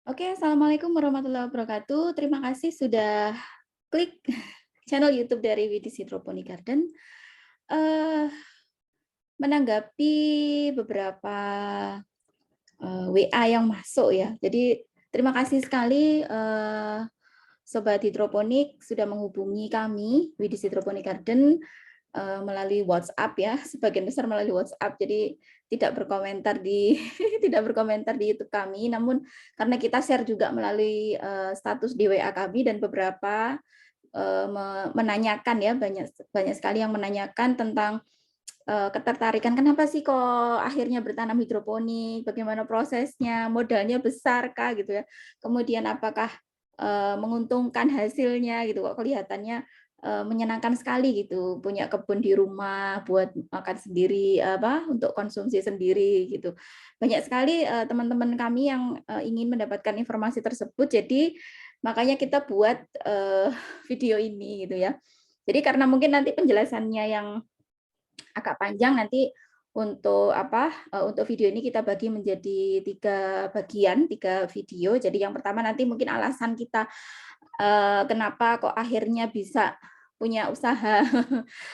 Oke, assalamualaikum warahmatullahi wabarakatuh. Terima kasih sudah klik channel YouTube dari Widis Hydroponic Garden. Eh, Menanggapi beberapa WA yang masuk ya. Jadi terima kasih sekali Sobat Hidroponik sudah menghubungi kami Widis Hydroponic Garden melalui WhatsApp ya, sebagian besar melalui WhatsApp. Jadi tidak berkomentar di tidak berkomentar di YouTube kami, namun karena kita share juga melalui status di WA kami dan beberapa menanyakan ya, banyak banyak sekali yang menanyakan tentang ketertarikan kenapa sih kok akhirnya bertanam hidroponik, bagaimana prosesnya, modalnya besar kah gitu ya. Kemudian apakah menguntungkan hasilnya gitu kok kelihatannya menyenangkan sekali gitu, punya kebun di rumah buat makan sendiri, apa, untuk konsumsi sendiri gitu. Banyak sekali teman-teman kami yang ingin mendapatkan informasi tersebut, jadi makanya kita buat video ini gitu ya. Jadi karena mungkin nanti penjelasannya yang agak panjang nanti untuk apa, untuk video ini kita bagi menjadi 3 bagian, 3 video. Jadi yang pertama nanti mungkin alasan kita, kenapa kok akhirnya bisa punya usaha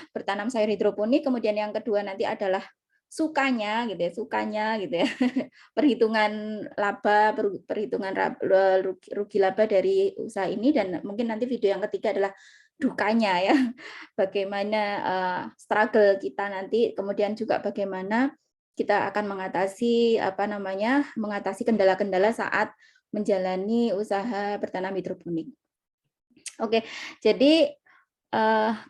bertanam sayur hidroponik, kemudian yang kedua nanti adalah sukanya gitu ya, perhitungan laba, perhitungan rugi laba dari usaha ini, dan mungkin nanti video yang ketiga adalah dukanya ya, bagaimana struggle kita nanti, kemudian juga bagaimana kita akan mengatasi apa namanya, mengatasi kendala-kendala saat menjalani usaha bertanam hidroponik. Oke, jadi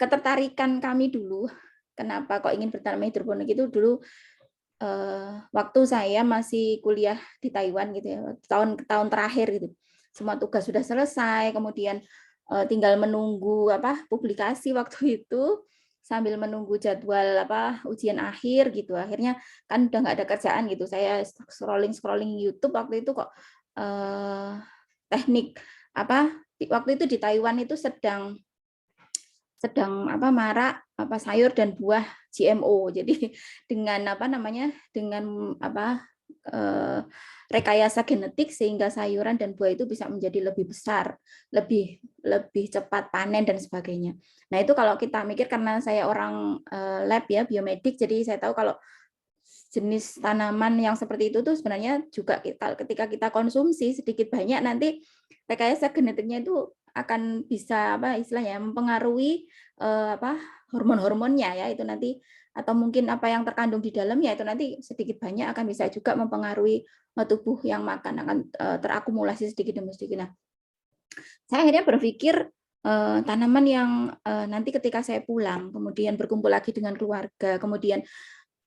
ketertarikan kami dulu, kenapa kok ingin bertanam hidroponik itu dulu waktu saya masih kuliah di Taiwan gitu ya, tahun terakhir gitu. Semua tugas sudah selesai, kemudian tinggal menunggu apa publikasi waktu itu sambil menunggu jadwal apa ujian akhir gitu. Akhirnya kan udah nggak ada kerjaan gitu. Saya scrolling YouTube waktu itu kok teknik apa waktu itu di Taiwan itu sedang sedang apa marak apa sayur dan buah GMO. Jadi dengan apa namanya dengan apa rekayasa genetik sehingga sayuran dan buah itu bisa menjadi lebih besar, lebih lebih cepat panen dan sebagainya. Nah, itu kalau kita mikir karena saya orang lab ya, biomedik, jadi saya tahu kalau jenis tanaman yang seperti itu tuh sebenarnya juga ketika kita konsumsi sedikit banyak nanti rekayasa genetiknya itu akan bisa apa istilahnya mempengaruhi apa hormon-hormonnya ya itu nanti atau mungkin apa yang terkandung di dalamnya itu nanti sedikit banyak akan bisa juga mempengaruhi tubuh yang makan akan terakumulasi sedikit demi sedikit. Nah, saya akhirnya berpikir tanaman yang nanti ketika saya pulang kemudian berkumpul lagi dengan keluarga, kemudian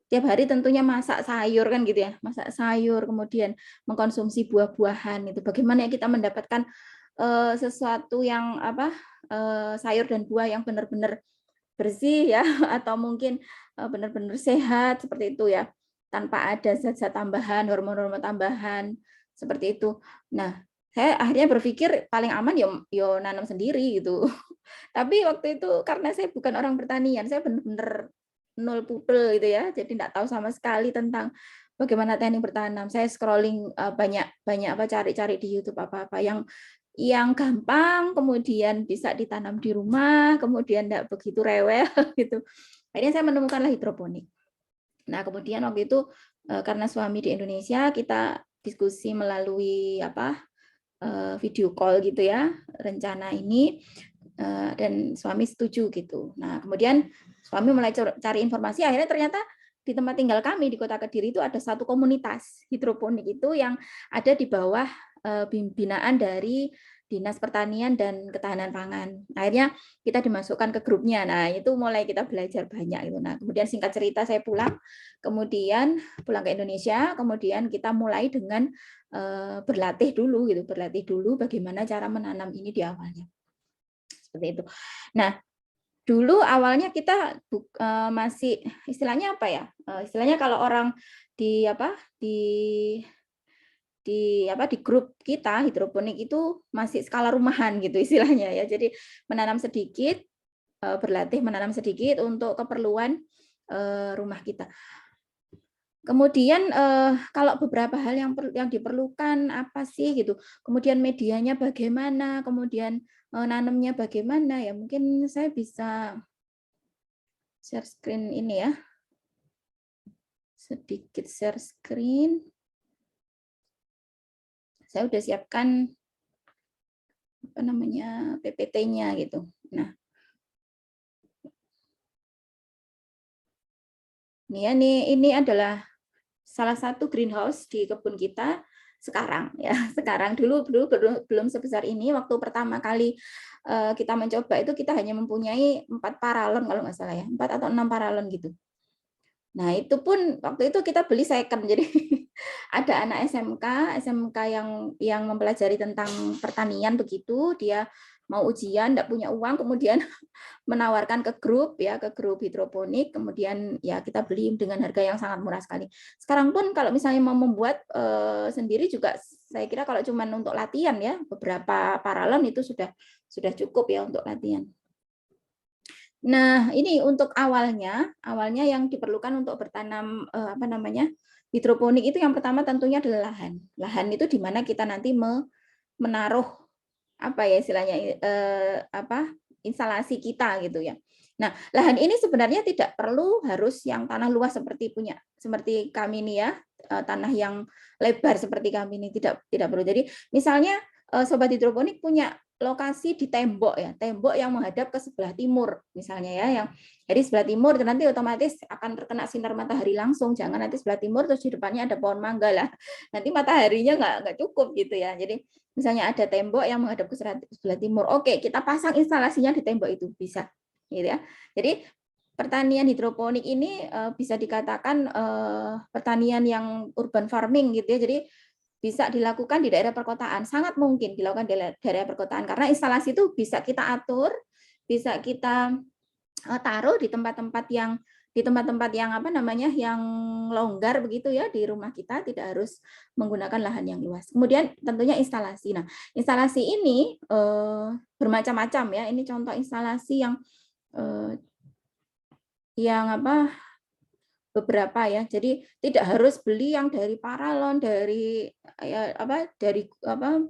tiap hari tentunya masak sayur kan gitu ya, masak sayur, kemudian mengkonsumsi buah-buahan itu. Bagaimana ya kita mendapatkan sesuatu yang apa, sayur dan buah yang benar-benar bersih ya, atau mungkin benar-benar sehat seperti itu ya, tanpa ada zat-zat tambahan, hormon-hormon tambahan, seperti itu. Nah, saya akhirnya berpikir paling aman yo nanam sendiri gitu. Tapi waktu itu karena saya bukan orang pertanian, saya benar-benar nol pupil gitu ya, jadi nggak tahu sama sekali tentang bagaimana teknik bertanam. Saya scrolling banyak banyak apa cari-cari di YouTube apa-apa yang gampang, kemudian bisa ditanam di rumah, kemudian nggak begitu rewel gitu. Akhirnya saya menemukanlah hidroponik. Nah, kemudian waktu itu karena suami di Indonesia, kita diskusi melalui apa video call gitu ya, rencana ini dan suami setuju gitu. Nah, kemudian suami mulai cari informasi, akhirnya ternyata di tempat tinggal kami di Kota Kediri itu ada satu komunitas hidroponik itu yang ada di bawah binaan dari Dinas Pertanian dan Ketahanan Pangan. Akhirnya kita dimasukkan ke grupnya. Nah, itu mulai kita belajar banyak itu. Nah, kemudian singkat cerita saya pulang, kemudian pulang ke Indonesia, kemudian kita mulai dengan berlatih dulu gitu, berlatih dulu bagaimana cara menanam ini di awalnya. Seperti itu. Nah, dulu awalnya kita masih istilahnya apa ya? Istilahnya kalau orang di apa? Di apa di grup kita hidroponik itu masih skala rumahan gitu istilahnya ya. Jadi menanam sedikit, berlatih menanam sedikit untuk keperluan rumah kita. Kemudian kalau beberapa hal yang diperlukan apa sih gitu. Kemudian medianya bagaimana, kemudian nanamnya bagaimana ya. Mungkin saya bisa share screen ini ya. Sedikit share screen. Saya udah siapkan apa namanya PPT-nya gitu. Nah, ini adalah salah satu greenhouse di kebun kita sekarang ya. Sekarang dulu belum sebesar ini. Waktu pertama kali kita mencoba itu kita hanya mempunyai 4 paralon kalau nggak salah ya, 4 atau 6 paralon gitu. Nah, itu pun waktu itu kita beli second. Jadi ada anak SMK yang mempelajari tentang pertanian begitu, dia mau ujian, enggak punya uang, kemudian menawarkan ke grup hidroponik, kemudian ya kita beli dengan harga yang sangat murah sekali. Sekarang pun kalau misalnya mau membuat sendiri juga saya kira kalau cuma untuk latihan ya, beberapa paralon itu sudah cukup ya untuk latihan. Nah, ini untuk awalnya yang diperlukan untuk bertanam apa namanya? Hidroponik itu yang pertama tentunya adalah lahan. Lahan itu di mana kita nanti menaruh apa ya istilahnya instalasi kita gitu ya. Nah, lahan ini sebenarnya tidak perlu harus yang tanah luas seperti kami ini ya, tanah yang lebar seperti kami ini tidak perlu. Jadi misalnya sobat hidroponik punya lokasi di tembok ya, tembok yang menghadap ke sebelah timur misalnya ya, yang jadi sebelah timur nanti otomatis akan terkena sinar matahari langsung. Jangan nanti sebelah timur terus di depannya ada pohon mangga lah, nanti mataharinya nggak cukup gitu ya. Jadi misalnya ada tembok yang menghadap ke sebelah timur, oke kita pasang instalasinya di tembok itu bisa, gitu ya. Jadi pertanian hidroponik ini bisa dikatakan pertanian yang urban farming gitu ya. Jadi bisa dilakukan di daerah perkotaan, sangat mungkin dilakukan di daerah perkotaan karena instalasi itu bisa kita atur, bisa kita taruh di tempat-tempat yang apa namanya yang longgar begitu ya di rumah kita, tidak harus menggunakan lahan yang luas. Kemudian tentunya instalasi. Nah, instalasi ini bermacam-macam ya. Ini contoh instalasi yang apa beberapa ya. Jadi tidak harus beli yang dari paralon, dari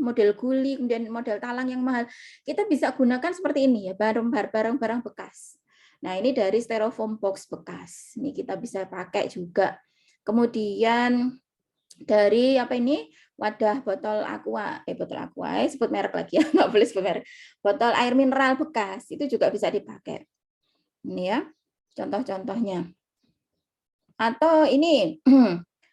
model guli, kemudian model talang yang mahal. Kita bisa gunakan seperti ini ya, barang-barang bekas. Nah, ini dari styrofoam box bekas. Ini kita bisa pakai juga. Kemudian dari apa ini? Wadah botol aqua, sebut merek lagi ya, nggak boleh sebut merek. Botol air mineral bekas itu juga bisa dipakai. Ini ya, contoh-contohnya. Atau ini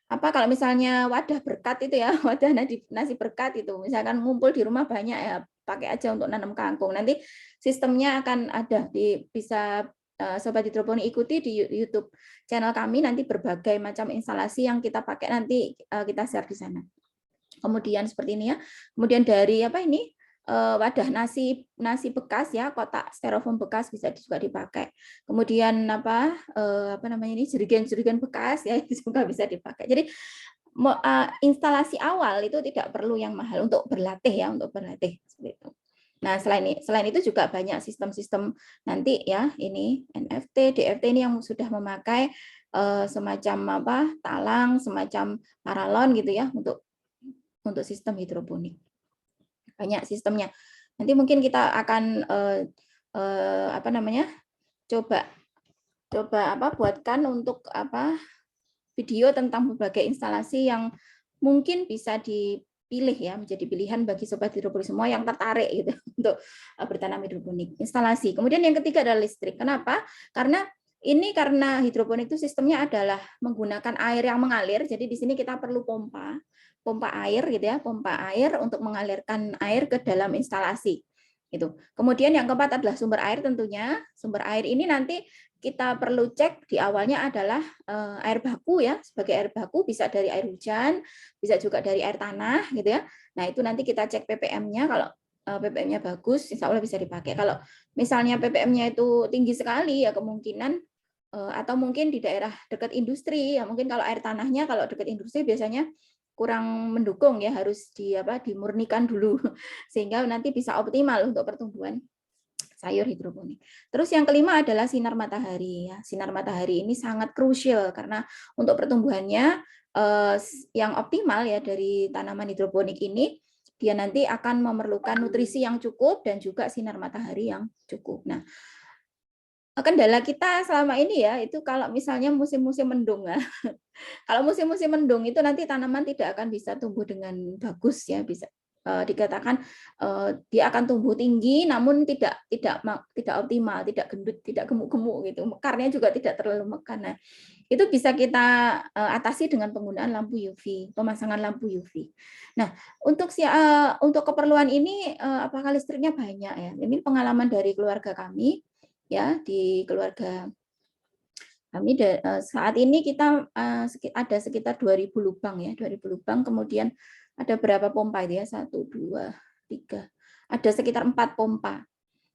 apa kalau misalnya wadah berkat itu ya, wadah nasi berkat itu, misalkan ngumpul di rumah banyak ya, pakai aja untuk nanam kangkung. Nanti sistemnya akan ada bisa Sobat Hidroponik ikuti di YouTube channel kami, nanti berbagai macam instalasi yang kita pakai nanti kita share di sana. Kemudian seperti ini ya. Kemudian dari apa ini? Wadah nasi bekas ya, kotak styrofoam bekas bisa juga dipakai. Kemudian apa namanya ini jerigen bekas ya itu juga bisa dipakai. Jadi instalasi awal itu tidak perlu yang mahal untuk berlatih ya, seperti itu. Nah, selain itu juga banyak sistem-sistem nanti ya, ini NFT, DFT ini yang sudah memakai semacam talang, semacam paralon gitu ya untuk sistem hidroponik. Banyak sistemnya. Nanti mungkin kita akan coba buatkan untuk video tentang berbagai instalasi yang mungkin bisa dipilih ya, menjadi pilihan bagi sobat hidroponik semua yang tertarik gitu untuk bertanam hidroponik. Instalasi. Kemudian yang ketiga adalah listrik. Kenapa? Karena hidroponik itu sistemnya adalah menggunakan air yang mengalir. Jadi di sini kita perlu pompa air gitu ya, pompa air untuk mengalirkan air ke dalam instalasi. Itu. Kemudian yang keempat adalah sumber air tentunya. Sumber air ini nanti kita perlu cek di awalnya adalah air baku ya, sebagai air baku bisa dari air hujan, bisa juga dari air tanah gitu ya. Nah, itu nanti kita cek ppm-nya, kalau ppm-nya bagus insya Allah bisa dipakai. Kalau misalnya ppm-nya itu tinggi sekali ya kemungkinan atau mungkin di daerah dekat industri ya, mungkin kalau air tanahnya kalau dekat industri biasanya kurang mendukung ya, harus dimurnikan dulu sehingga nanti bisa optimal untuk pertumbuhan sayur hidroponik. Terus yang kelima adalah sinar matahari ya. Sinar matahari ini sangat krusial karena untuk pertumbuhannya yang optimal ya dari tanaman hidroponik ini, dia nanti akan memerlukan nutrisi yang cukup dan juga sinar matahari yang cukup. Nah, kendala kita selama ini ya itu kalau misalnya musim-musim mendung ya. Kalau musim-musim mendung itu nanti tanaman tidak akan bisa tumbuh dengan bagus ya, bisa dikatakan dia akan tumbuh tinggi namun tidak optimal, tidak gendut, tidak gemuk-gemuk gitu. Mekarnya juga tidak terlalu mekar. Nah, itu bisa kita atasi dengan penggunaan lampu UV, pemasangan lampu UV. Nah, untuk keperluan ini apakah listriknya banyak ya? Ini pengalaman dari keluarga kami ya, di keluarga kami saat ini kita ada sekitar 2.000 lubang ya, 2.000 lubang, kemudian ada berapa pompa itu ya? 1, 2, 3. Ada sekitar 4 pompa.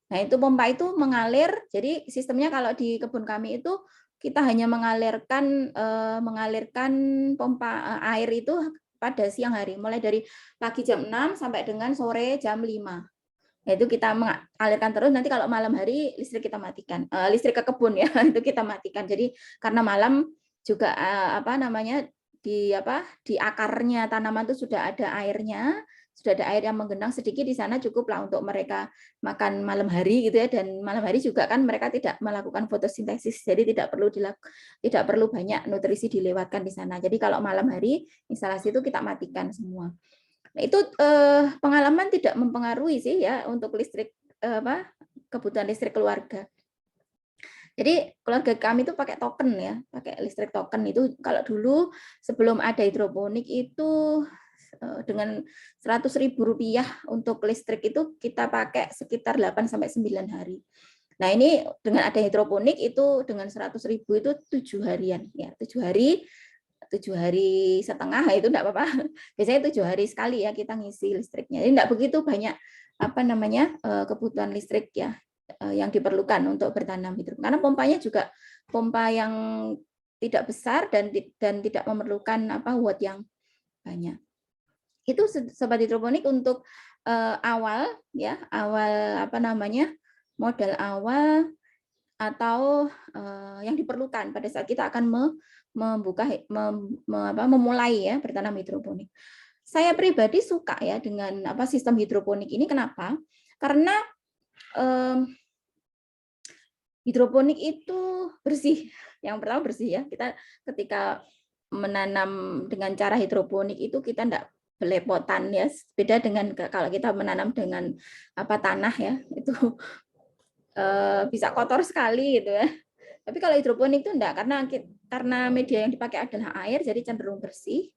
Nah, itu pompa itu mengalir, jadi sistemnya kalau di kebun kami itu kita hanya mengalirkan pompa air itu pada siang hari, mulai dari pagi jam 6 sampai dengan sore jam 5. Nah, itu kita mengalirkan terus, nanti kalau malam hari listrik kita matikan, listrik ke kebun ya itu kita matikan. Jadi karena malam juga di akarnya tanaman itu sudah ada airnya, sudah ada air yang menggenang sedikit di sana, cukuplah untuk mereka makan malam hari gitu ya. Dan malam hari juga kan mereka tidak melakukan fotosintesis, jadi tidak perlu banyak nutrisi dilewatkan di sana. Jadi kalau malam hari instalasi itu kita matikan semua. Nah, itu pengalaman tidak mempengaruhi sih ya untuk listrik kebutuhan listrik keluarga. Jadi keluarga kami itu pakai token ya, pakai listrik token itu. Kalau dulu sebelum ada hidroponik itu dengan Rp100.000 untuk listrik itu kita pakai sekitar 8 sampai 9 hari. Nah, ini dengan ada hidroponik itu dengan 100.000 itu 7 harian ya, 7 hari setengah itu enggak apa-apa. Biasanya 7 hari sekali ya kita ngisi listriknya. Jadi enggak begitu banyak kebutuhan listrik ya yang diperlukan untuk bertanam hidroponik. Karena pompanya juga pompa yang tidak besar dan tidak memerlukan watt yang banyak. Itu sobat hidroponik untuk awal modal awal atau yang diperlukan pada saat kita akan memulai ya bertanam hidroponik. Saya pribadi suka ya dengan sistem hidroponik ini. Kenapa? Karena hidroponik itu bersih. Yang pertama bersih ya. Kita ketika menanam dengan cara hidroponik itu kita enggak belepotan ya. Beda dengan kalau kita menanam dengan tanah ya. Itu bisa kotor sekali gitu ya. Tapi kalau hidroponik itu enggak, karena media yang dipakai adalah air, jadi cenderung bersih.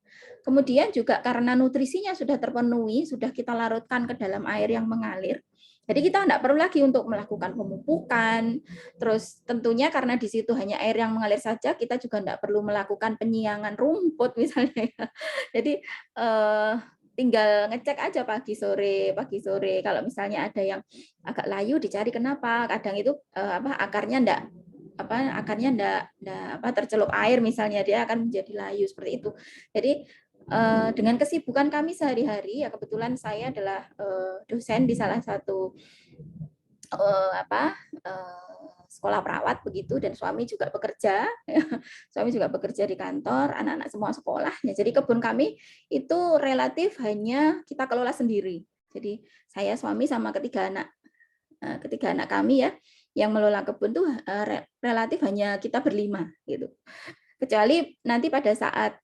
Kemudian juga karena nutrisinya sudah terpenuhi, sudah kita larutkan ke dalam air yang mengalir. Jadi kita enggak perlu lagi untuk melakukan pemupukan. Terus tentunya karena di situ hanya air yang mengalir saja, kita juga enggak perlu melakukan penyiangan rumput misalnya. Jadi tinggal ngecek aja pagi sore. Kalau misalnya ada yang agak layu dicari kenapa. Kadang itu akarnya enggak tercelup air misalnya, dia akan menjadi layu seperti itu. Jadi dengan kesibukan kami sehari-hari ya, kebetulan saya adalah dosen di salah satu sekolah perawat begitu, dan suami juga bekerja. Suami juga bekerja di kantor, anak-anak semua sekolah. Jadi kebun kami itu relatif hanya kita kelola sendiri. Jadi saya, suami sama ketiga anak kami ya, yang mengelola kebun tuh relatif hanya kita berlima gitu. Kecuali nanti pada saat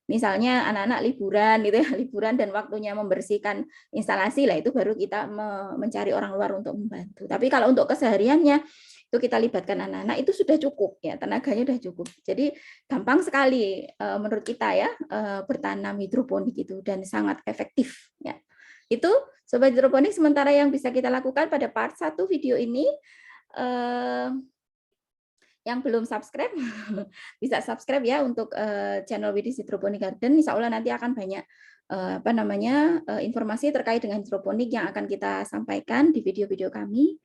misalnya anak-anak liburan gitu ya, liburan dan waktunya membersihkan instalasi lah, itu baru kita mencari orang luar untuk membantu. Tapi kalau untuk kesehariannya itu kita libatkan anak-anak, itu sudah cukup ya, tenaganya sudah cukup. Jadi gampang sekali menurut kita ya bertanam hidroponik itu, dan sangat efektif ya. Itu sobat hidroponik sementara yang bisa kita lakukan pada part 1 video ini. Yang belum subscribe bisa subscribe ya untuk channel Widis Hydroponic Garden. Insya Allah nanti akan banyak informasi terkait dengan hidroponik yang akan kita sampaikan di video-video kami.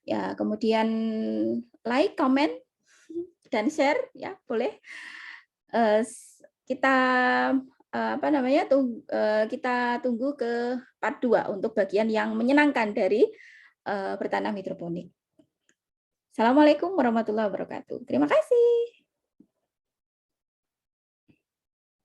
Ya, kemudian like, comment, dan share ya boleh. Kita kita tunggu ke part 2 untuk bagian yang menyenangkan dari bertanam hidroponik. Assalamualaikum warahmatullahi wabarakatuh. Terima kasih.